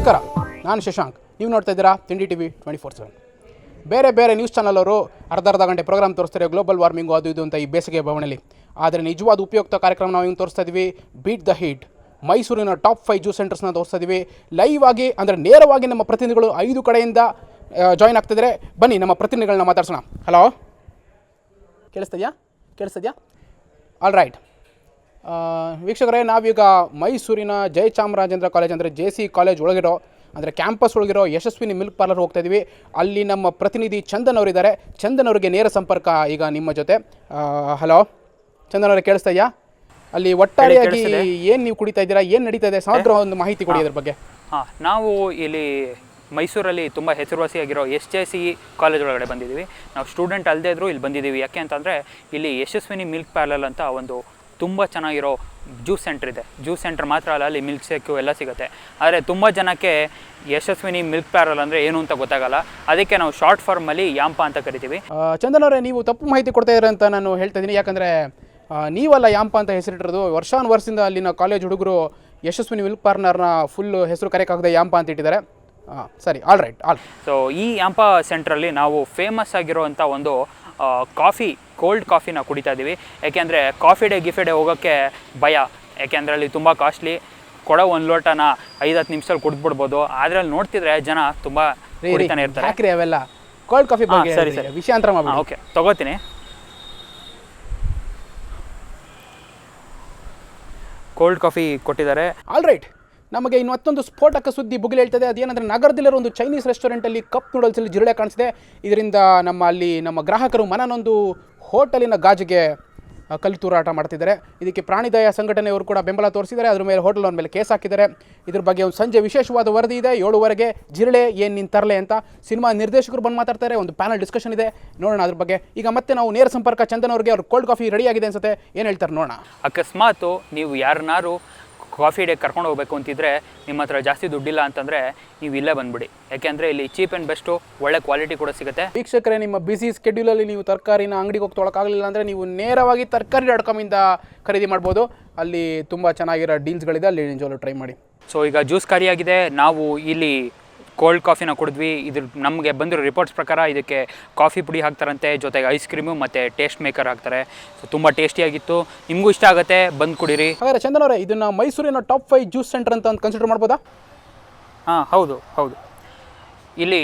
ನಮಸ್ಕಾರ, ನಾನು ಶಶಾಂಕ್. ನೀವು ನೋಡ್ತಾ ಇದ್ದೀರಾ ತಿಂಡಿ ಟಿವಿ 24/7. ಬೇರೆ ಬೇರೆ ನ್ಯೂಸ್ ಚಾನಲ್ ಅವರು ಅರ್ಧ ಗಂಟೆ ಪ್ರೋಗ್ರಾಮ್ ತೋರಿಸ್ತಾರೆ, ಗ್ಲೋಬಲ್ ವಾರ್ಮಿಂಗು ಅದು ಇದು ಅಂತ ಈ ಬೇಸಿಗೆ ಭವನದಲ್ಲಿ. ಆದರೆ ನಿಜವಾದ ಉಪಯುಕ್ತ ಕಾರ್ಯಕ್ರಮ ನಾವು ಹಿಂಗೆ ತೋರಿಸ್ತಾ ಇದ್ದೀವಿ. ಬೀಟ್ ದ ಹೀಟ್, ಮೈಸೂರಿನ ಟಾಪ್ 5 ಜ್ಯೂಸ್ ಸೆಂಟರ್ಸ್ನ ತೋರಿಸ್ತಾ ಇದ್ದೀವಿ ಲೈವ್ ಆಗಿ. ಅಂದರೆ ನೇರವಾಗಿ ನಮ್ಮ ಪ್ರತಿನಿಧಿಗಳು 5 ಕಡೆಯಿಂದ ಜಾಯ್ನ್ ಆಗ್ತಿದ್ದಾರೆ. ಬನ್ನಿ ನಮ್ಮ ಪ್ರತಿನಿಧಿಗಳನ್ನ ಮಾತಾಡ್ಸೋಣ. ಹಲೋ, ಕೇಳಿಸ್ತಿದ್ಯಾ? ಆಲ್ ರೈಟ್ ವೀಕ್ಷಕರೇ, ನಾವೀಗ ಮೈಸೂರಿನ ಜಯಚಾಮರಾಜೇಂದ್ರ ಕಾಲೇಜ್ ಅಂದರೆ JC ಕಾಲೇಜ್ ಒಳಗಿರೋ ಅಂದರೆ ಕ್ಯಾಂಪಸ್ ಒಳಗಿರೋ ಯಶಸ್ವಿನಿ ಮಿಲ್ಕ್ ಪಾರ್ಲರ್ ಹೋಗ್ತಾ ಇದ್ದೀವಿ. ಅಲ್ಲಿ ನಮ್ಮ ಪ್ರತಿನಿಧಿ ಚಂದನ್ ಅವರಿದ್ದಾರೆ. ಚಂದನ್ ಅವರಿಗೆ ನೇರ ಸಂಪರ್ಕ ಈಗ ನಿಮ್ಮ ಜೊತೆ. ಹಲೋ ಚಂದನ್ ಅವರೇ, ಕೇಳಿಸ್ತಾ ಇದೆಯಾ? ಅಲ್ಲಿ ಒಟ್ಟಾರೆಯಾಗಿ ಏನು ನೀವು ಕುಡಿತಾ ಇದ್ದೀರಾ, ಏನು ನಡೀತಾ ಇದೆ, ಸಮಗ್ರ ಒಂದು ಮಾಹಿತಿ ಕೊಡಿ ಅದ್ರ ಬಗ್ಗೆ. ನಾವು ಇಲ್ಲಿ ಮೈಸೂರಲ್ಲಿ ತುಂಬ ಹೆಸರುವಾಸಿಯಾಗಿರೋ SJC ಕಾಲೇಜ್ ಒಳಗಡೆ ಬಂದಿದ್ದೀವಿ. ನಾವು ಸ್ಟೂಡೆಂಟ್ ಅಲ್ಲದೇ ಇದ್ದರೂ ಇಲ್ಲಿ ಬಂದಿದ್ದೀವಿ. ಯಾಕೆ ಅಂತಂದರೆ ಇಲ್ಲಿ ಯಶಸ್ವಿನಿ ಮಿಲ್ಕ್ ಪಾರ್ಲರ್ ಅಂತ ಒಂದು ತುಂಬ ಚೆನ್ನಾಗಿರೋ ಜ್ಯೂಸ್ ಸೆಂಟರ್ ಇದೆ. ಜ್ಯೂಸ್ ಸೆಂಟರ್ ಮಾತ್ರ ಅಲ್ಲ, ಅಲ್ಲಿ ಮಿಲ್ಕ್ ಶೇಕು ಎಲ್ಲ ಸಿಗುತ್ತೆ. ಆದರೆ ತುಂಬ ಜನಕ್ಕೆ ಯಶಸ್ವಿನಿ ಮಿಲ್ಕ್ ಪಾರ್ಲರ್ ಅಂದರೆ ಏನು ಅಂತ ಗೊತ್ತಾಗಲ್ಲ. ಅದಕ್ಕೆ ನಾವು ಶಾರ್ಟ್ ಫಾರ್ಮಲ್ಲಿ ಯಾಂಪ ಅಂತ ಕರಿತೀವಿ. ಚಂದನ್ ಅವರೇ, ನೀವು ತಪ್ಪು ಮಾಹಿತಿ ಕೊಡ್ತಾ ಇದ್ದೀರಾ ಅಂತ ನಾನು ಹೇಳ್ತಾ ಇದ್ದೀನಿ. ಯಾಕಂದರೆ ನೀವಲ್ಲ ಯಾಂಪ ಅಂತ ಹೆಸರಿಟ್ಟಿರೋದು. ವರ್ಷದಿಂದ ಅಲ್ಲಿನ ಕಾಲೇಜ್ ಹುಡುಗರು ಯಶಸ್ವಿನಿ ಮಿಲ್ಕ್ ಪಾರ್ಲರ್ನ ಫುಲ್ ಹೆಸರು ಕರೆಯೋಕ್ಕಾಗದೆ ಯಾಂಪ ಅಂತ ಇಟ್ಟಿದ್ದಾರೆ. ಸರಿ, ಆಲ್ ರೈಟ್. ಸೊ ಈ ಯಾಂಪ ಸೆಂಟ್ರಲ್ಲಿ ನಾವು ಫೇಮಸ್ ಆಗಿರೋವಂಥ ಒಂದು ಕೋಲ್ಡ್ ಕಾಫಿನ ಕುಡಿತಾ ಇದ್ದೀವಿ. ಯಾಕೆಂದರೆ ಕಾಫಿ ಡೇ ಹೋಗೋಕ್ಕೆ ಭಯ. ಯಾಕೆಂದರೆ ಅಲ್ಲಿ ತುಂಬ ಕಾಸ್ಟ್ಲಿ. ಕೊಡೋ ಒಂದು ಲೋಟನ 5-10 ನಿಮಿಷದಲ್ಲಿ ಕುಡಿದ್ಬಿಡ್ಬೋದು. ಆದರೆ ಅಲ್ಲಿ ನೋಡ್ತಿದ್ರೆ ಜನ ತುಂಬ ಕುಡಿತಾನೆ ಇರ್ತಾರೆ. ಯಾಕ್ರಿ ಅವೆಲ್ಲ ಕೋಲ್ಡ್ ಕಾಫಿ ಬಗ್ಗೆ ಸರಿ ವಿಷಯಾಂತರ ಮಾಡಿ. ಓಕೆ, ತಗೋತೀನಿ. ಕೋಲ್ಡ್ ಕಾಫಿ ಕೊಟ್ಟಿದ್ದಾರೆ. All right. ನಮಗೆ ಇನ್ನು ಮತ್ತೊಂದು ಸ್ಫೋಟಕ ಸುದ್ದಿ ಭುಗಿಲು ಹೇಳ್ತದೆ. ಅದೇನಂದರೆ ನಗರದಲ್ಲಿರೋ ಒಂದು ಚೈನೀಸ್ ರೆಸ್ಟೋರೆಂಟಲ್ಲಿ ಕಪ್ ನೂಡಲ್ಸಲ್ಲಿ ಜಿರಳೆ ಕಾಣಿಸಿದೆ. ಇದರಿಂದ ನಮ್ಮ ಗ್ರಾಹಕರು ಮನನೊಂದು ಹೋಟೆಲಿನ ಗಾಜಿಗೆ ಕಲ್ಲು ತೂರಾಟ ಮಾಡ್ತಿದ್ದಾರೆ. ಇದಕ್ಕೆ ಪ್ರಾಣಿದಯ ಸಂಘಟನೆಯವರು ಕೂಡ ಬೆಂಬಲ ತೋರಿಸಿದ್ದಾರೆ. ಅದ್ರ ಮೇಲೆ ಹೋಟೆಲ್ ಅವ್ರ ಮೇಲೆ ಕೇಸ್ ಹಾಕಿದ್ದಾರೆ. ಇದ್ರ ಬಗ್ಗೆ ಒಂದು ಸಂಜೆ ವಿಶೇಷವಾದ ವರದಿ ಇದೆ. 7:15 ಜಿರಳೆ ಏನು ನೀನು ತರಲೆ ಅಂತ ಸಿನಿಮಾ ನಿರ್ದೇಶಕರು ಬಂದು ಮಾತಾಡ್ತಾರೆ. ಒಂದು ಪ್ಯಾನಲ್ ಡಿಸ್ಕಷನ್ ಇದೆ, ನೋಡೋಣ ಅದ್ರ ಬಗ್ಗೆ. ಈಗ ಮತ್ತೆ ನಾವು ನೇರ ಸಂಪರ್ಕ ಚಂದನ್ ಅವ್ರಿಗೆ. ಅವ್ರು ಕೋಲ್ಡ್ ಕಾಫಿ ರೆಡಿ ಆಗಿದೆ ಅನ್ಸುತ್ತೆ, ಏನು ಹೇಳ್ತಾರೆ ನೋಡೋಣ. ಅಕಸ್ಮಾತ್ ನೀವು ಯಾರನ್ನಾರು ಕಾಫಿ ಡೇ ಕರ್ಕೊಂಡು ಹೋಗಬೇಕು ಅಂತಿದ್ರೆ, ನಿಮ್ಮ ಹತ್ರ ಜಾಸ್ತಿ ದುಡ್ಡಿಲ್ಲ ಅಂತಂದರೆ ನೀವು ಇಲ್ಲೇ ಬಂದುಬಿಡಿ. ಯಾಕೆಂದರೆ ಇಲ್ಲಿ ಚೀಪ್ ಆ್ಯಂಡ್ ಬೆಸ್ಟು, ಒಳ್ಳೆ ಕ್ವಾಲಿಟಿ ಕೂಡ ಸಿಗುತ್ತೆ. ವೀಕ್ಷಕರೇ, ನಿಮ್ಮ ಬಿಸಿ ಸ್ಕೆಡ್ಯೂಲಲ್ಲಿ ನೀವು ತರಕಾರಿನ ಅಂಗಡಿಗೆ ಹೋಗಿ ತೊಗೊಳಕ್ಕಾಗಲಿಲ್ಲ ಅಂದರೆ ನೀವು ನೇರವಾಗಿ Tarkari.com ಖರೀದಿ ಮಾಡ್ಬೋದು. ಅಲ್ಲಿ ತುಂಬ ಚೆನ್ನಾಗಿರೋ ಡೀಲ್ಸ್ಗಳಿದೆ, ಅಲ್ಲಿ ನಿಜವಾಗ್ಲೂ ಟ್ರೈ ಮಾಡಿ. ಸೊ ಈಗ ಜ್ಯೂಸ್ ಖಾಲಿಯಾಗಿದೆ. ನಾವು ಇಲ್ಲಿ ಕೋಲ್ಡ್ ಕಾಫಿನ ಕುಡಿದ್ವಿ. ಇದ್ರ ನಮಗೆ ಬಂದಿರೋ ರಿಪೋರ್ಟ್ಸ್ ಪ್ರಕಾರ ಇದಕ್ಕೆ ಕಾಫಿ ಪುಡಿ ಹಾಕ್ತಾರಂತೆ, ಜೊತೆಗೆ ಐಸ್ ಕ್ರೀಮು ಮತ್ತು ಟೇಸ್ಟ್ ಮೇಕರ್ ಹಾಕ್ತಾರೆ. ಸೊ ತುಂಬ ಟೇಸ್ಟಿಯಾಗಿತ್ತು. ನಿಮಗೂ ಇಷ್ಟ ಆಗುತ್ತೆ, ಬಂದು ಕುಡೀರಿ. ಹಾಗಾದರೆ ಚಂದನ್ ಅವರೇ, ಇದನ್ನು ಮೈಸೂರಿನ ಟಾಪ್ 5 ಜ್ಯೂಸ್ ಸೆಂಟರ್ ಅಂತ ಕನ್ಸಿಡರ್ ಮಾಡ್ಬೋದಾ? ಹೌದು. ಇಲ್ಲಿ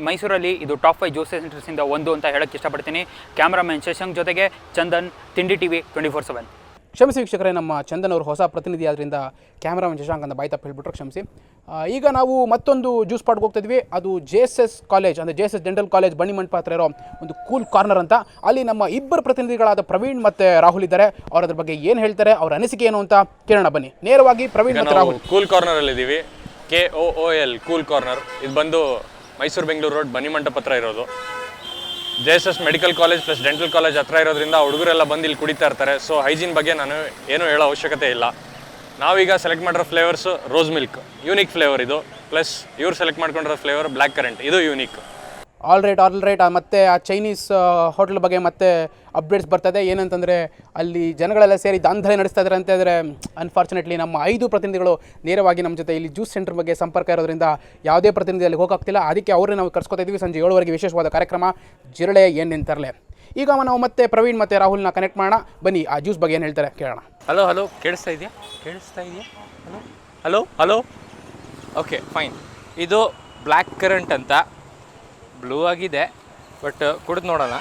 ಮೈಸೂರಲ್ಲಿ ಇದು ಟಾಪ್ 5 ಜ್ಯೂಸ್ ಸೆಂಟರ್ಸಿಂದ ಒಂದು ಅಂತ ಹೇಳೋಕ್ಕೆ ಇಷ್ಟಪಡ್ತೀನಿ. ಕ್ಯಾಮ್ರಾಮನ್ ಶಶಾಂಕ್ ಜೊತೆಗೆ ಚಂದನ್, ತಿಂಡಿ ಟಿವಿ 24/7. ಕ್ಷಮಿಸಿ ವೀಕ್ಷಕರೇ, ನಮ್ಮ ಚಂದನ್ ಅವರು ಹೊಸ ಪ್ರತಿನಿಧಿ ಆದ್ದರಿಂದ ಕ್ಯಾಮ್ರಾಮನ್ ಶಶಾಂಕ್ ಅಂತ ಬಾಯಿ ತಪ್ಪು ಹೇಳ್ಬಿಟ್ರು, ಕ್ಷಮಿಸಿ. ಈಗ ನಾವು ಮತ್ತೊಂದು ಜ್ಯೂಸ್ ಪಾಟ್ಗೆ ಹೋಗ್ತಿದ್ವಿ. ಅದು JSS ಕಾಲೇಜ್ ಅಂದರೆ JSS ಡೆಂಟಲ್ ಕಾಲೇಜ್ ಬನ್ನಿಮಂಟಪ ಹತ್ರ ಇರೋ ಒಂದು ಕೂಲ್ ಕಾರ್ನರ್ ಅಂತ. ಅಲ್ಲಿ ನಮ್ಮ ಇಬ್ಬರು ಪ್ರತಿನಿಧಿಗಳಾದ ಪ್ರವೀಣ್ ಮತ್ತು ರಾಹುಲ್ ಇದ್ದಾರೆ. ಅವ್ರ ಅದ್ರ ಬಗ್ಗೆ ಏನು ಹೇಳ್ತಾರೆ, ಅವ್ರ ಅನಿಸಿಕೆ ಏನು ಅಂತ ಕೇಳೋಣ ಬನ್ನಿ. ನೇರವಾಗಿ ಪ್ರವೀಣ್ ಮತ್ತು ರಾಹುಲ್. ಕೂಲ್ ಕಾರ್ನರಲ್ಲಿ ಇದ್ದೀವಿ. KOOL cool corner. ಇದು ಬಂದು ಮೈಸೂರು ಬೆಂಗಳೂರು ರೋಡ್ ಬನ್ನಿಮಂಟಪ ಹತ್ರ ಇರೋದು. JSS medical college plus dental college ಹತ್ರ ಇರೋದ್ರಿಂದ ಹುಡುಗರೆಲ್ಲ ಬಂದು ಇಲ್ಲಿ ಕುಡಿತಾ ಇರ್ತಾರೆ. ಸೊ ಹೈಜೀನ್ ಬಗ್ಗೆ ನಾನು ಏನೂ ಹೇಳೋ ಅವಶ್ಯಕತೆ ಇಲ್ಲ. ನಾವೀಗ ಸೆಲೆಕ್ಟ್ ಮಾಡಿರೋ flavours rose milk, unique flavour ಇದು. ಪ್ಲಸ್ ಇವ್ರು ಸೆಲೆಕ್ಟ್ ಮಾಡ್ಕೊಂಡಿರೋ ಫ್ಲೇವರ್ ಬ್ಲ್ಯಾಕ್ ಕರೆಂಟ್, ಇದು ಯೂನಿಕ್. All right. ಮತ್ತು ಆ ಚೈನೀಸ್ ಹೋಟೆಲ್ ಬಗ್ಗೆ ಮತ್ತೆ ಅಪ್ಡೇಟ್ಸ್ ಬರ್ತದೆ. ಏನಂತಂದರೆ ಅಲ್ಲಿ ಜನಗಳೆಲ್ಲ ಸೇರಿ ದಾಂಧಲೆ ನಡೆಸ್ತಾ ಇದ್ದಾರೆ ಅಂತ ಇದ್ದಾರೆ. ಅನ್ಫಾರ್ಚುನೇಟ್ಲಿ ನಮ್ಮ 5 ಪ್ರತಿನಿಧಿಗಳು ನೇರವಾಗಿ ನಮ್ಮ ಜೊತೆ ಇಲ್ಲಿ ಜ್ಯೂಸ್ ಸೆಂಟರ್ ಬಗ್ಗೆ ಸಂಪರ್ಕ ಇರೋದ್ರಿಂದ ಯಾವುದೇ ಪ್ರತಿನಿಧಿ ಅಲ್ಲಿ ಹೋಗೋಕ್ತಿಲ್ಲ. ಅದಕ್ಕೆ ಅವ್ರನ್ನ ನಾವು ಕರ್ಸ್ಕೊತಾ ಇದ್ದೀವಿ. ಸಂಜೆ 7:00 ವಿಶೇಷವಾದ ಕಾರ್ಯಕ್ರಮ ಜಿರಳೆ ಏನು ತರಲೆ. ಈಗ ನಾವು ಮತ್ತೆ ಪ್ರವೀಣ್ ಮತ್ತು ರಾಹುಲ್ನ ಕನೆಕ್ಟ್ ಮಾಡೋಣ. ಬನ್ನಿ, ಆ ಜ್ಯೂಸ್ ಬಗ್ಗೆ ಏನು ಹೇಳ್ತಾರೆ ಕೇಳೋಣ. ಹಲೋ, ಕೇಳಿಸ್ತಾ ಇದೆಯಾ? ಹಲೋ. Okay, fine. ಇದು ಬ್ಲ್ಯಾಕ್ ಕರೆಂಟ್ ಅಂತ, ಬ್ಲೂ ಆಗಿದೆ, ಬಟ್ ಕುಡಿದು ನೋಡೋಣ.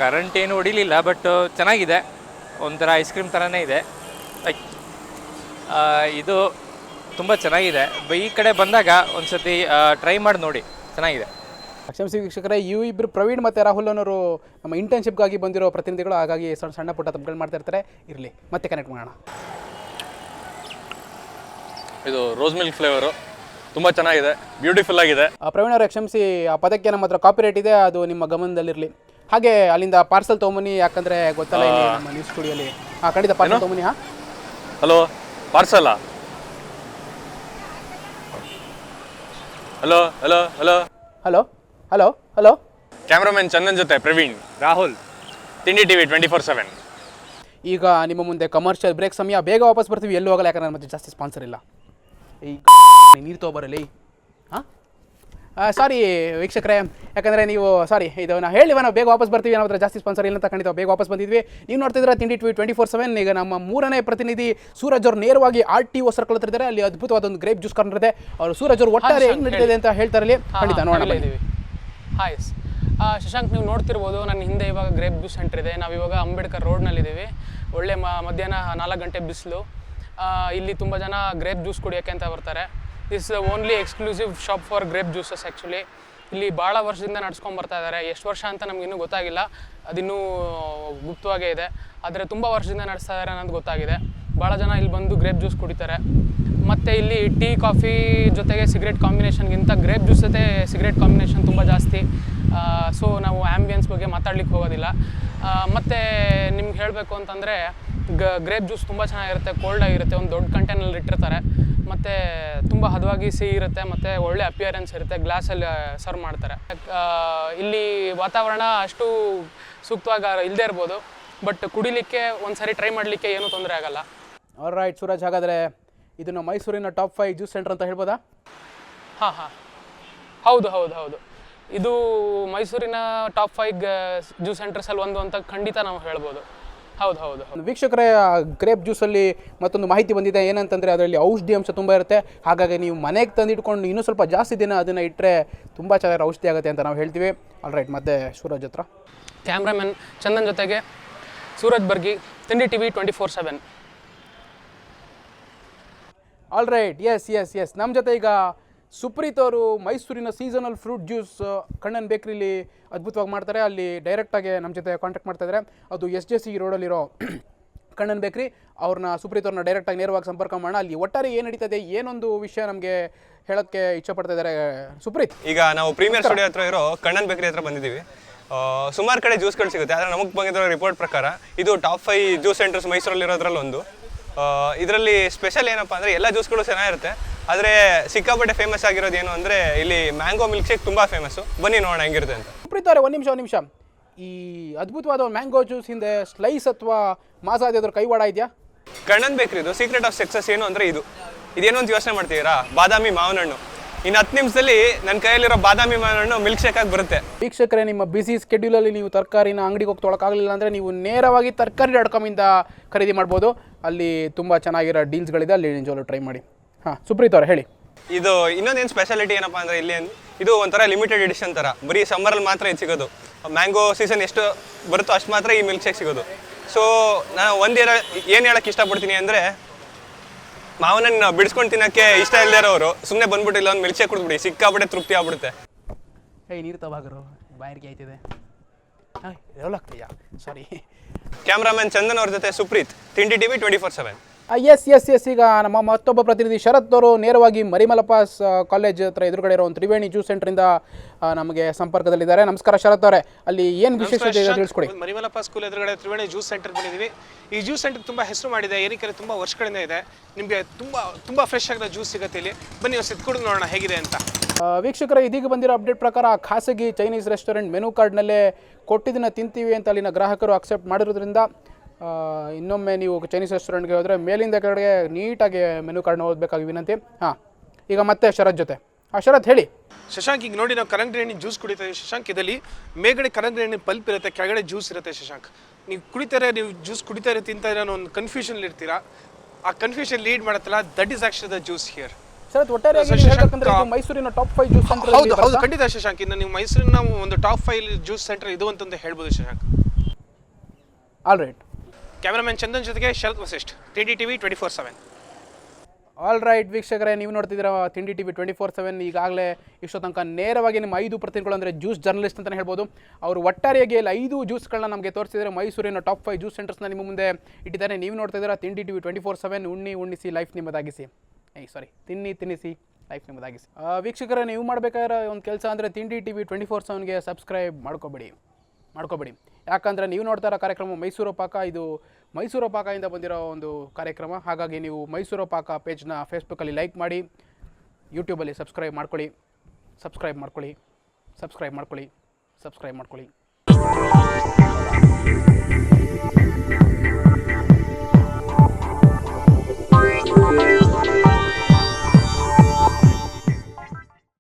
ಕರೆಂಟ್ ಏನು ಹೊಡಿಲಿಲ್ಲ, ಬಟ್ ಚೆನ್ನಾಗಿದೆ. ಒಂಥರ ಐಸ್ ಕ್ರೀಮ್ ಥರನೇ ಇದೆ. ಇದು ತುಂಬ ಚೆನ್ನಾಗಿದೆ. ಈ ಕಡೆ ಬಂದಾಗ ಒಂದು ಸತಿ ಟ್ರೈ ಮಾಡಿ ನೋಡಿ, ಚೆನ್ನಾಗಿದೆ. ಕ್ಷಮಿಸಿ ವೀಕ್ಷಕರೇ, ಇಬ್ಬರು ಪ್ರವೀಣ್ ಮತ್ತು ರಾಹುಲ್ ಅನ್ನೋರು ನಮ್ಮ ಇಂಟರ್ನ್ಶಿಪ್ಗಾಗಿ ಬಂದಿರೋ ಪ್ರತಿನಿಧಿಗಳು. ಹಾಗಾಗಿ ಸಣ್ಣ ಪುಟ್ಟ ತಪ್ಪುಗಳು ಮಾಡ್ತಾ ಇರ್ತಾರೆ. ಇರಲಿ, ಮತ್ತೆ ಕನೆಕ್ಟ್ ಮಾಡೋಣ. ಇದು ರೋಸ್ ಮಿಲ್ಕ್ ಫ್ಲೇವರು, ತುಂಬ ಚೆನ್ನಾಗಿದೆ, ಬ್ಯೂಟಿಫುಲ್ ಆಗಿದೆ. ಪ್ರವೀಣ್ ಅವರೇ, ಕ್ಷಮಿಸಿ, ಆ ಪದಕ್ಕೆ ನಮ್ಮ ಹತ್ರ ಕಾಪಿ ರೇಟ್ ಇದೆ, ಅದು ನಿಮ್ಮ ಗಮನದಲ್ಲಿರಲಿ. ಹಾಗೆ ಅಲ್ಲಿಂದ ಪಾರ್ಸಲ್ ತೊಗೊಂಬನ್ನಿ, ಯಾಕಂದರೆ ಗೊತ್ತಲ್ಲ ಇಲ್ಲಿ ನಮ್ಮ ನ್ಯೂಸ್ ಸ್ಟುಡಿಯೋಲಿ. ಖಂಡಿತ ಪಾರ್ಸಲ್ ತೊಗೊಂಬನ್ನಿ. ಹಲೋ, ಪಾರ್ಸಲಾ? ಹಲೋ. ಕ್ಯಾಮ್ರಾಮನ್ ಚಂದನ್ ಜೊತೆ ಪ್ರವೀಣ್, ರಾಹುಲ್, ತಿಂಡಿ ಟಿವಿ 24/7. ಈಗ ನಿಮ್ಮ ಮುಂದೆ ಕಮರ್ಷಿಯಲ್ ಬ್ರೇಕ್ ಸಮಯ, ಬೇಗ ವಾಪಸ್ ಬರ್ತೀವಿ, ಎಲ್ಲೂ ಹೋಗಲ್ಲ, ಯಾಕಂದ್ರೆ ಮತ್ತೆ ಜಾಸ್ತಿ ಸ್ಪಾನ್ಸರ್ ಇಲ್ಲ. ಈ ನೀರು ತೊಗೊಬರಲಿ. ಹಾಂ ಸಾರಿ ವೀಕ್ಷಕರೇ, ಯಾಕಂದರೆ ನೀವು ಸಾರಿ ಇದು ನಾವು ಹೇಳಿವ ನಾವು ಬೇಗ ವಾಪಸ್ ಬರ್ತೀವಿ, ನಾವು ಹತ್ರ ಜಾಸ್ತಿ ಸ್ಪಾನ್ಸರ್ ಇಲ್ಲ ಅಂತ ಖಂಡಿತ ಬೇಗ ವಾಪಸ್ ಬಂದಿದ್ವಿ. ನೀವು ನೋಡ್ತಿದ್ರೆ ತಿಂಡಿ ಟಿವಿ 24/7. ಈಗ ನಮ್ಮ 3ನೇ ಪ್ರತಿನಿಧಿ ಸೂರಜ್ ಅವರು ನೇರವಾಗಿ RTO ಸರ್ಕಲ್ ಹತ್ರ ಇದ್ದಾರೆ. ಅಲ್ಲಿ ಅದ್ಭುತವಾದ ಒಂದು ಗ್ರೇಪ್ ಜ್ಯೂಸ್ ಕಾರ್ನರ್ ಇದೆ. ಅವರು ಸೂರಜ್ ಅವರು ಒಟ್ಟಾರೆ ಹೆಂಗೆ ನಡೀತಿದೆ ಅಂತ ಹೇಳ್ತಾರಲ್ಲಿ ಖಂಡಿತ ನೋಡೋಣ. ಹಾಯ್ ಶಶಾಂಕ್, ನೀವು ನೋಡ್ತಿರ್ಬೋದು ನನ್ನ ಹಿಂದೆ ಇವಾಗ ಗ್ರೇಪ್ ಜ್ಯೂಸ್ ಸೆಂಟರ್ ಇದೆ. ನಾವು ಇವಾಗ ಅಂಬೇಡ್ಕರ್ ರೋಡ್ನಲ್ಲಿದ್ದೀವಿ. ಒಳ್ಳೆ ಮಧ್ಯಾಹ್ನ 4 ಗಂಟೆ ಬಿಸಿಲು. ಇಲ್ಲಿ ತುಂಬ ಜನ ಗ್ರೇಪ್ ಜ್ಯೂಸ್ ಕುಡಿಯೋಕ್ಕೆ ಅಂತ ಬರ್ತಾರೆ. This only exclusive shop for grape juices. Actually ಇಲ್ಲಿ ಭಾಳ ವರ್ಷದಿಂದ ನಡ್ಸ್ಕೊಂಡು ಬರ್ತಾ ಇದ್ದಾರೆ. ಎಷ್ಟು ವರ್ಷ ಅಂತ ನಮಗಿನ್ನೂ ಗೊತ್ತಾಗಿಲ್ಲ, ಅದಿನ್ನೂ ಗುಪ್ತವಾಗೇ ಇದೆ. ಆದರೆ ತುಂಬ ವರ್ಷದಿಂದ ನಡೆಸ್ತಾ ಇದ್ದಾರೆ ಅನ್ನೋದು ಗೊತ್ತಾಗಿದೆ. ಭಾಳ ಜನ ಇಲ್ಲಿ ಬಂದು ಗ್ರೇಪ್ ಜ್ಯೂಸ್ ಕುಡಿತಾರೆ. ಮತ್ತು ಇಲ್ಲಿ ಟೀ ಕಾಫಿ ಜೊತೆಗೆ ಸಿಗರೇಟ್ ಕಾಂಬಿನೇಷನ್ಗಿಂತ ಗ್ರೇಪ್ ಜ್ಯೂಸ್ ಜೊತೆ ಸಿಗರೇಟ್ ಕಾಂಬಿನೇಷನ್ ತುಂಬ ಜಾಸ್ತಿ. ಸೊ ನಾವು ಆ್ಯಂಬಿಯನ್ಸ್ ಬಗ್ಗೆ ಮಾತಾಡ್ಲಿಕ್ಕೆ ಹೋಗೋದಿಲ್ಲ. ಮತ್ತು ನಿಮ್ಗೆ ಹೇಳಬೇಕು ಅಂತಂದರೆ ಗ್ರೇಪ್ ಜ್ಯೂಸ್ ತುಂಬ ಚೆನ್ನಾಗಿರುತ್ತೆ, ಕೋಲ್ಡ್ ಆಗಿರುತ್ತೆ, ಒಂದು ದೊಡ್ಡ ಕಂಟೈನಲ್ಲಿ ಇಟ್ಟಿರ್ತಾರೆ. ಮತ್ತು ತುಂಬ ಹದವಾಗಿ ಸಿಹಿ ಇರುತ್ತೆ, ಮತ್ತು ಒಳ್ಳೆ ಅಪಿಯರೆನ್ಸ್ ಇರುತ್ತೆ. ಗ್ಲಾಸಲ್ಲಿ ಸರ್ವ್ ಮಾಡ್ತಾರೆ. ಇಲ್ಲಿ ವಾತಾವರಣ ಅಷ್ಟು ಸೂಕ್ತವಾಗಿ ಇಲ್ಲದೇ ಇರ್ಬೋದು, ಬಟ್ ಕುಡಿಲಿಕ್ಕೆ ಒಂದು ಸಾರಿ ಟ್ರೈ ಮಾಡಲಿಕ್ಕೆ ಏನೂ ತೊಂದರೆ ಆಗಲ್ಲ. ಆಲ್ ರೈಟ್ ಸೂರಜ್, ಹಾಗಾದರೆ ಇದನ್ನು ಮೈಸೂರಿನ ಟಾಪ್ 5 ಜ್ಯೂಸ್ ಸೆಂಟರ್ ಅಂತ ಹೇಳ್ಬೋದಾ? ಹಾಂ ಹೌದು. ಇದು ಮೈಸೂರಿನ ಟಾಪ್ 5 ಜ್ಯೂಸ್ ಸೆಂಟರ್ಸಲ್ಲಿ ಒಂದು ಅಂತ ಖಂಡಿತ ನಾವು ಹೇಳ್ಬೋದು. ಹೌದು. ವೀಕ್ಷಕರೇ, ಗ್ರೇಪ್ ಜ್ಯೂಸಲ್ಲಿ ಮತ್ತೊಂದು ಮಾಹಿತಿ ಬಂದಿದೆ. ಏನಂತಂದರೆ ಅದರಲ್ಲಿ ಔಷಧಿ ಅಂಶ ತುಂಬ ಇರುತ್ತೆ. ಹಾಗಾಗಿ ನೀವು ಮನೆಗೆ ತಂದಿಟ್ಕೊಂಡು ಇನ್ನೂ ಸ್ವಲ್ಪ ಜಾಸ್ತಿ ದಿನ ಅದನ್ನು ಇಟ್ಟರೆ ತುಂಬ ಚೆನ್ನಾಗಿ ಔಷಧಿ ಆಗುತ್ತೆ ಅಂತ ನಾವು ಹೇಳ್ತೀವಿ. ಆಲ್ ರೈಟ್, ಮತ್ತೆ ಸೂರಜ್ ಹತ್ರ ಕ್ಯಾಮ್ರಾಮನ್ ಚಂದನ್ ಜೊತೆಗೆ ಸೂರಜ್ ಬರ್ಗಿ, ತಿಂಡಿ ಟಿವಿ 24/7. ಆಲ್ ರೈಟ್, ಎಸ್ ನಮ್ಮ ಜೊತೆ ಈಗ ಸುಪ್ರೀತ್ ಅವರು ಮೈಸೂರಿನ ಸೀಸನಲ್ ಫ್ರೂಟ್ ಜ್ಯೂಸ್ ಕಣ್ಣನ್ ಬೇಕ್ರಿಲಿ ಅದ್ಭುತವಾಗಿ ಮಾಡ್ತಾರೆ. ಅಲ್ಲಿ ಡೈರೆಕ್ಟಾಗಿ ನಮ್ಮ ಜೊತೆ ಕಾಂಟ್ಯಾಕ್ಟ್ ಮಾಡ್ತಾಯಿದ್ದಾರೆ. ಅದು SJC ರೋಡಲ್ಲಿರೋ ಕಣ್ಣನ್ ಬೇಕ್ರಿ. ಅವ್ರನ್ನ ಸುಪ್ರೀತ್ ಅವ್ರನ್ನ ಡೈರೆಕ್ಟಾಗಿ ನೇರವಾಗಿ ಸಂಪರ್ಕ ಮಾಡೋಣ. ಅಲ್ಲಿ ಒಟ್ಟಾರೆ ಏನು ನಡೀತದೆ, ಏನೊಂದು ವಿಷಯ ನಮಗೆ ಹೇಳೋಕ್ಕೆ ಇಷ್ಟಪಡ್ತಾ ಇದ್ದಾರೆ ಸುಪ್ರೀತ್. ಈಗ ನಾವು ಪ್ರೀಮಿಯರ್ ಸ್ಟುಡಿಯೋ ಹತ್ರ ಇರೋ ಕಣ್ಣನ್ ಬೇಕರಿ ಹತ್ರ ಬಂದಿದ್ದೀವಿ. ಸುಮಾರು ಕಡೆ ಜ್ಯೂಸ್ಗಳು ಸಿಗುತ್ತೆ, ಆದರೆ ನಮಗೆ ಬಂದಿರೋ ರಿಪೋರ್ಟ್ ಪ್ರಕಾರ ಇದು ಟಾಪ್ 5 ಜ್ಯೂಸ್ ಸೆಂಟರ್ಸ್ ಮೈಸೂರಲ್ಲಿರೋದ್ರಲ್ಲಿ ಒಂದು. ಇದರಲ್ಲಿ ಸ್ಪೆಷಲ್ ಏನಪ್ಪ ಅಂದರೆ ಎಲ್ಲ ಜ್ಯೂಸ್ಗಳು ಚೆನ್ನಾಗಿರುತ್ತೆ, ಆದರೆ ಸಿಕ್ಕಾಪಟ್ಟೆ ಫೇಮಸ್ ಆಗಿರೋದು ಏನು ಅಂದರೆ ಇಲ್ಲಿ ಮ್ಯಾಂಗೋ ಮಿಲ್ಕ್ ಶೇಕ್ ತುಂಬ ಫೇಮಸ್ಸು. ಬನ್ನಿ ನೋಡೋಣ ಹೆಂಗಿರುತ್ತೆ ಅಂತ. ಸುಪ್ರೀತ್ ಅವರೇ, ಒಂದು ನಿಮಿಷ. ಈ ಅದ್ಭುತವಾದ ಮ್ಯಾಂಗೋ ಜ್ಯೂಸ್ ಹಿಂದೆ ಸ್ಲೈಸ್ ಅಥವಾ ಮಾಜಾ ಅದ್ರ ಕೈವಾಡ ಇದೆಯಾ? ಕಣ್ಣನ್ ಬೇಕ್ರಿದು ಸೀಕ್ರೆಟ್ ಆಫ್ ಸಕ್ಸಸ್ ಏನು ಅಂದರೆ ಇದೇನು ಅಂತ ಯೋಚನೆ ಮಾಡ್ತೀರಾ? ಬಾದಾಮಿ ಮಾವಿನ ಹಣ್ಣು. ಇನ್ನು 10 ನಿಮಿಷದಲ್ಲಿ ನನ್ನ ಕೈಯಲ್ಲಿರೋ ಬಾದಾಮಿ ಮಾವಿನ ಹಣ್ಣು ಮಿಲ್ಕ್ ಶೇಕ್ ಆಗಿ ಬರುತ್ತೆ. ವೀಕ್ಷಕರೇ, ನಿಮ್ಮ ಬಿಸಿ ಸ್ಕೆಡ್ಯೂಲಲ್ಲಿ ನೀವು ತರಕಾರಿನ ಅಂಗಡಿಗೆ ಹೋಗಿ ತೊಗೊಳಕ್ಕಾಗಲಿಲ್ಲ ಅಂದರೆ ನೀವು ನೇರವಾಗಿ ತರಕಾರಿ.com ಇಂದ ಖರೀದಿ ಮಾಡ್ಬೋದು. ಅಲ್ಲಿ ತುಂಬ ಚೆನ್ನಾಗಿರೋ ಡೀಲ್ಸ್ಗಳಿದೆ, ಅಲ್ಲಿ ನಿಜವಾಗ್ಲೂ ಟ್ರೈ ಮಾಡಿ. ಹಾಂ ಸುಪ್ರೀತ್ ಅವರೇ ಹೇಳಿ. ಇದು ಇನ್ನೊಂದೇನು ಸ್ಪೆಷಾಲಿಟಿ ಏನಪ್ಪ ಅಂದರೆ ಇಲ್ಲಿ ಇದು ಒಂಥರ ಲಿಮಿಟೆಡ್ ಎಡಿಷನ್ ಥರ. ಬರೀ ಸಮ್ಮರಲ್ಲಿ ಮಾತ್ರ ಇದು ಸಿಗೋದು. ಮ್ಯಾಂಗೋ ಸೀಸನ್ ಎಷ್ಟು ಬರುತ್ತೋ ಅಷ್ಟು ಮಾತ್ರ ಈ ಮಿಲ್ಕ್ ಶೇಕ್ ಸಿಗೋದು. ಸೊ ನಾನು ಏನು ಹೇಳೋಕ್ಕೆ ಇಷ್ಟಪಡ್ತೀನಿ ಅಂದರೆ, ಮಾವನನ್ನು ಬಿಡಿಸ್ಕೊಂಡು ತಿನ್ನೋಕ್ಕೆ ಇಷ್ಟ ಇಲ್ಲದೇ ಇರೋರು ಸುಮ್ಮನೆ ಬಂದ್ಬಿಟ್ಟು ಇಲ್ಲ ಒಂದು ಮಿಲ್ಕ್ ಶೇಕ್ ಕುಡಿದ್ಬಿಡಿ, ಸಿಕ್ಕಾಬಿಟ್ಟೆ ತೃಪ್ತಿ ಆಗ್ಬಿಡುತ್ತೆ. ನೀರು ತಗೋರು ಬಾಯಿಗೆ ಆಯ್ತಿದೆ. ಸಾರಿ. ಕ್ಯಾಮ್ರಾಮನ್ ಚಂದನ್ ಅವ್ರ ಜೊತೆ ಸುಪ್ರೀತ್, ತಿಂಡಿ ಟಿವಿ 24/7. ಎಸ್ ಈಗ ನಮ್ಮ ಮತ್ತೊಬ್ಬ ಪ್ರತಿನಿಧಿ ಶರತ್ ಅವರು ನೇರವಾಗಿ ಮರಿಮಲಪಾಸ್ ಕಾಲೇಜ್ ಹತ್ರ ಎದುರುಗಡೆ ಇರೋ ಒಂದು ತ್ರಿವೇಣಿ ಜ್ಯೂಸ್ ಸೆಂಟರಿಂದ ನಮಗೆ ಸಂಪರ್ಕದಲ್ಲಿದ್ದಾರೆ. ನಮಸ್ಕಾರ ಶರತ್ ಅವರೇ, ಅಲ್ಲಿ ಏನು ವಿಶೇಷತೆ ಇದೆ ತಿಳಿಸ್ಕೊಡಿ. ಮರಿಮಲಪಾಸ್ ಸ್ಕೂಲ್ ಎದುರುಗಡೆ ತ್ರಿವೇಣಿ ಜ್ಯೂಸ್ ಸೆಂಟರ್ ಬಂದಿದ್ದೀವಿ. ಈ ಜ್ಯೂಸ್ ಸೆಂಟರ್ ತುಂಬ ಹೆಸರು ಮಾಡಿದೆ, ಏನಕ್ಕೆ ತುಂಬ ವರ್ಷಗಳಿಂದ ಇದೆ. ನಿಮಗೆ ತುಂಬ ಫ್ರೆಶ್ ಆಗಿರೋ ಜ್ಯೂಸ್ ಸಿಗುತ್ತೆ ಇಲ್ಲಿ. ಬನ್ನಿ ಸಿದ್ಕುಡಿದು ನೋಡೋಣ ಹೇಗಿದೆ ಅಂತ. ವೀಕ್ಷಕರ, ಇದೀಗ ಬಂದಿರೋ ಅಪ್ಡೇಟ್ ಪ್ರಕಾರ ಖಾಸಗಿ ಚೈನೀಸ್ ರೆಸ್ಟೋರೆಂಟ್ ಮೆನು ಕಾರ್ಡ್ನಲ್ಲೇ ಕೊಟ್ಟಿದ್ದನ್ನು ತಿಂತೀವಿ ಅಂತ ಅಲ್ಲಿನ ಗ್ರಾಹಕರು ಅಕ್ಸೆಪ್ಟ್ ಮಾಡಿರೋದ್ರಿಂದ ಇನ್ನೊಮ್ಮೆ ನೀವು ಚೈನೀಸ್ ರೆಸ್ಟೋರೆಂಟ್ಗೆ ಹೋದರೆ ಮೇಲಿಂದ ಕೆಳಗೆ ನೀಟಾಗಿ ಮೆನು ಕಾರ್ಡ್ನ ಓದಬೇಕಾಗಿ ವಿನಂತಿ. ಈಗ ಮತ್ತೆ ಶರತ್ ಜೊತೆ. ಶರತ್ ಹೇಳಿ. ಶಶಾಂಕ್, ಈಗ ನೋಡಿ ನಾವು ಕರಂಗಡಿ ಹಣ್ಣಿನ ಜ್ಯೂಸ್ ಕುಡಿತೀವಿ. ಶಶಾಂಕ್, ಇದರಲ್ಲಿ ಮೇಲ್ಗಡೆ ಕರಂಗಡಿ ಹಣ್ಣಿನ ಪಲ್ಪ್ ಇರುತ್ತೆ, ಕೆಳಗಡೆ ಜ್ಯೂಸ್ ಇರುತ್ತೆ. ಶಶಾಂಕ್, ನೀವು ಜ್ಯೂಸ್ ಕುಡಿತಾರೆ ತಿಂತಾ ಅನ್ನೋ ಒಂದು ಕನ್ಫ್ಯೂಷನ್ ಇರ್ತೀರಾ. ಆ ಕನ್ಫ್ಯೂಷನ್ ಲೀಡ್ ಮಾಡುತ್ತಲ್ಲ, that is actually the juice here. Sharath, ಒಟ್ಟಾರೆ ಮೈಸೂರಿನ ಟಾಪ್ 5 ಜ್ಯೂಸ್ ಸೆಂಟರ್. ಹೌದು ಖಂಡಿತ ಶಶಾಂಕ್. ಇನ್ನು ನೀವು ಮೈಸೂರಿನ ಒಂದು ಟಾಪ್ 5 ಜ್ಯೂಸ್ ಸೆಂಟರ್ ಇದು ಅಂತಂದು ಹೇಳ್ಬೋದು Shashank. All right. Cameraman Chandan ಜೊತೆಗೆ ಶರತ್ ವಸಿಷ್ಠ್, ತಿಂಡಿ ಟಿವಿ 24/7. ಆಲ್ ರೈಟ್ ವೀಕ್ಷಕರೇ, ನೀವು ನೋಡ್ತಿದ್ದೀರಾ ತಿಂಡಿ ಟಿವಿ 24/7. ಈಗಾಗಲೇ ಇಷ್ಟೋ ತನಕ ನೇರವಾಗಿ ನಿಮ್ಮ 5 ಪ್ರತಿನಿಧಿಗಳು ಅಂದರೆ ಜ್ಯೂಸ್ ಜರ್ನಲಿಸ್ಟ್ ಅಂತಲೇ ಹೇಳ್ಬೋದು. ಅವರು ಒಟ್ಟಾರೆಯಾಗಿ 5 ಜ್ಯೂಸ್ಗಳನ್ನ ನಮಗೆ ತೋರಿಸಿದರೆ ಮೈಸೂರಿನ ಟಾಪ್ 5 ಜ್ಯೂಸ್ ಸೆಂಟರ್ಸ್ನ ನಿಮ್ಮ ಮುಂದೆ ಇಟ್ಟಿದ್ದಾರೆ. ನೀವು ನೋಡ್ತಿದ್ದೀರಾ ತಿಂಡಿ ಟಿವಿ 24/7. ಉಣ್ಣಿಸಿ ಲೈಫ್ ನಿಮ್ಮದಾಗಿಸಿ. ತಿನ್ನಿಸಿ ಲೈಫ್ ನಿಮ್ಮದಾಗಿಸಿ. ವೀಕ್ಷಕರೇ, ನೀವು ಮಾಡಬೇಕಾದ್ರೆ ಒಂದು ಕೆಲಸ ಅಂದರೆ ತಿಂಡಿ ಟಿವಿ 24/7ಗೆ ಸಬ್ಸ್ಕ್ರೈಬ್ ಮಾಡ್ಕೋಬೇಡಿ. ಯಾಕಂದರೆ ನೀವು ನೋಡ್ತಾ ಇರೋ ಕಾರ್ಯಕ್ರಮ ಮೈಸೂರು ಪಾಕ. ಇದು ಮೈಸೂರು ಪಾಕದಿಂದ ಬಂದಿರೋ ಒಂದು ಕಾರ್ಯಕ್ರಮ. ಹಾಗಾಗಿ ನೀವು ಮೈಸೂರು ಪಾಕ ಪೇಜ್ನ ಫೇಸ್ಬುಕ್ಕಲ್ಲಿ ಲೈಕ್ ಮಾಡಿ, ಯೂಟ್ಯೂಬಲ್ಲಿ ಸಬ್ಸ್ಕ್ರೈಬ್ ಮಾಡ್ಕೊಳ್ಳಿ.